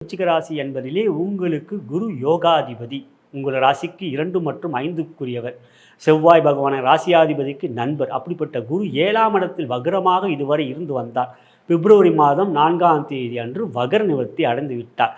விருச்சிக ராசி என்பதிலே உங்களுக்கு குரு யோகாதிபதி. உங்கள் ராசிக்கு 2 மற்றும் 5க்குரியவர். செவ்வாய் பகவான ராசியாதிபதிக்கு நண்பர். அப்படிப்பட்ட குரு 7ஆம் இடத்தில் வக்ரமாக இதுவரை இருந்து வந்தார். பிப்ரவரி மாதம் 4ஆம் தேதி அன்று வக்ர நிவர்த்தி அடைந்து விட்டார்.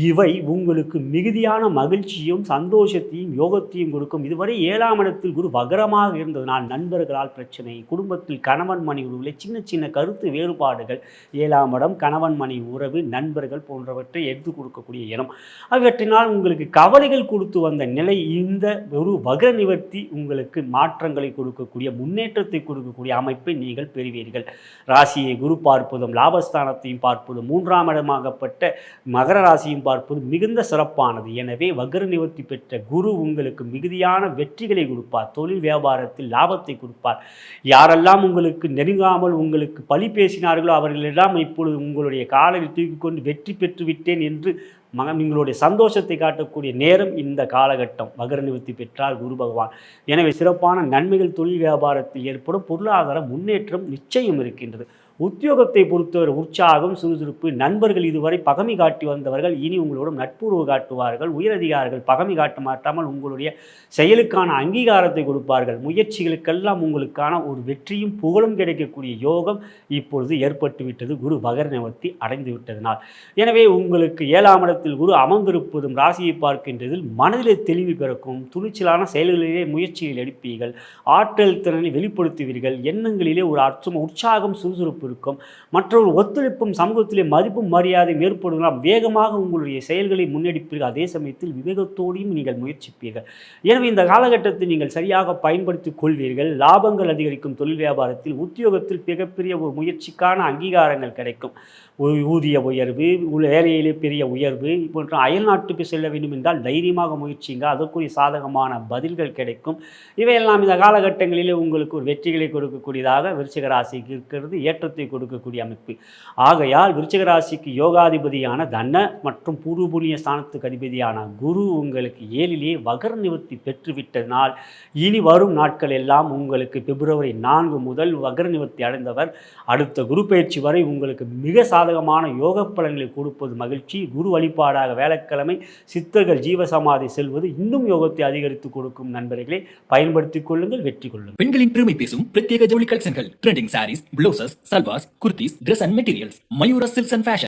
இவை உங்களுக்கு மிகுதியான மகிழ்ச்சியும் சந்தோஷத்தையும் யோகத்தையும் கொடுக்கும். இதுவரை 7ஆம் இடத்தில் குரு வக்ரமாக இருந்ததனால் நண்பர்களால் பிரச்சனை, குடும்பத்தில் கணவன் மனைவி உறவுகளை சின்ன சின்ன கருத்து வேறுபாடுகள், 7ஆம் இடம் கணவன் மனைவி உறவு, நண்பர்கள் போன்றவற்றை எடுத்து கொடுக்கக்கூடிய இடம். அவற்றினால் உங்களுக்கு கவலைகள் கொடுத்து வந்த நிலை இந்த ஒரு வக்ர நிவர்த்தி உங்களுக்கு மாற்றங்களை கொடுக்கக்கூடிய, முன்னேற்றத்தை கொடுக்கக்கூடிய அமைப்பை நீங்கள் பெறுவீர்கள். ராசியை குரு பார்ப்பதும் லாபஸ்தானத்தையும் பார்ப்பதும் 3ஆம் இடமாகப்பட்ட மகர ராசியும் பார்ப்பது மிகுந்த சிறப்பானது. எனவே வக்ர நிவர்த்தி பெற்ற குரு உங்களுக்கு மிகுதியான வெற்றிகளை கொடுப்பார். தொழில் வியாபாரத்தில் லாபத்தை கொடுப்பார். யாரெல்லாம் உங்களுக்கு நெருங்காமல் உங்களுக்கு பழி பேசினார்களோ அவர்களெல்லாம் இப்பொழுது உங்களுடைய காலில் தூக்கி கொண்டு வெற்றி பெற்று விட்டேன் என்று நீங்களுடைய சந்தோஷத்தை காட்டக்கூடிய நேரம் இந்த காலகட்டம். வக்ர நிவர்த்தி பெற்றால் குரு பகவான். எனவே சிறப்பான நன்மைகள் தொழில் வியாபாரத்தில் ஏற்படும் பொருளாதார முன்னேற்றம் நிச்சயம் இருக்கின்றது. உத்தியோகத்தை பொறுத்தவரை உற்சாகம், சுறுசுறுப்பு. நண்பர்கள் இதுவரை பகமை காட்டி வந்தவர்கள் இனி உங்களோடும் நட்புறவு காட்டுவார்கள். உயரதிகாரிகள் பகமை காட்ட மாட்டாமல் உங்களுடைய செயலுக்கான அங்கீகாரத்தை கொடுப்பார்கள். முயற்சிகளுக்கெல்லாம் உங்களுக்கான ஒரு வெற்றியும் புகழும் கிடைக்கக்கூடிய யோகம் இப்பொழுது ஏற்பட்டுவிட்டது குரு வக்ர நிவர்த்தி அடைந்து விட்டதனால். எனவே உங்களுக்கு 7ஆம் இடத்தில் குரு அமர்ந்திருப்பதும் ராசியை பார்க்கின்றதில் மனதிலே தெளிவு பிறக்கும். துணிச்சலான செயல்களிலே முயற்சிகள் எடுப்பீர்கள். ஆற்றல் திறனை வெளிப்படுத்துவீர்கள். எண்ணங்களிலே ஒரு உற்சாகம், சுறுசுறுப்பு இருக்கும். மற்றொரு ஒத்துழைப்பும் சமூகத்திலே மதிப்பும் மரியாதையும் ஏற்படுவதால் வேகமாக உங்களுடைய செயல்களை முன்னெடுப்பீர்கள். அதே சமயத்தில் விவேகத்தோடையும் நீங்கள் முயற்சிப்பீர்கள். எனவே இந்த காலகட்டத்தை நீங்கள் சரியாக பயன்படுத்திக் கொள்வீர்கள். லாபங்கள் அதிகரிக்கும். தொழில் வியாபாரத்தில் உத்தியோகத்தில் மிகப்பெரிய ஒரு முயற்சிக்கான அங்கீகாரங்கள் கிடைக்கும். ஊதிய உயர்வு, வேலையிலே பெரிய உயர்வு போன்ற அயல்நாட்டுக்கு செல்ல வேண்டும் என்றால் தைரியமாக முயற்சிங்க. அதற்குரிய சாதகமான பதில்கள் கிடைக்கும். இவையெல்லாம் இந்த காலகட்டங்களிலே உங்களுக்கு ஒரு வெற்றிகளை கொடுக்கக்கூடியதாக விருச்சிக ராசிக்கு இருக்கிறது. ஏற்றத்தை கொடுக்கக்கூடிய அமைப்பு. ஆகையால் விருச்சிக ராசிக்கு யோகாதிபதியான தன மற்றும் பூர்வ புண்ணிய ஸ்தானத்துக்கு அதிபதியான குரு உங்களுக்கு 7லே வக்ர நிவர்த்தி பெற்றுவிட்டதனால் இனி வரும் நாட்கள் எல்லாம் உங்களுக்கு பிப்ரவரி 4 முதல் வக்ர நிவர்த்தி அடைந்தவர் அடுத்த குரு பயிற்சி வரை உங்களுக்கு மிக சாதகமான யோக பலன்களை கொடுப்பது மகிழ்ச்சி. குரு வழிபாடாக வேலைக்கிழமை சித்தர்கள் ஜீவசமாதி செல்வது இன்னும் யோகத்தை அதிகரித்து கொடுக்கும். நண்பர்களை பயன்படுத்திக் கொள்ளுங்கள், வெற்றி கொள்ளுங்கள். பெண்களின் பெருமை பேசும் பிரத்யேக ஜவுளி கலெக்ஷன்கள், trending sarees, blouses, salwars, kurtis, dress and materials, Mayura silks and fashion.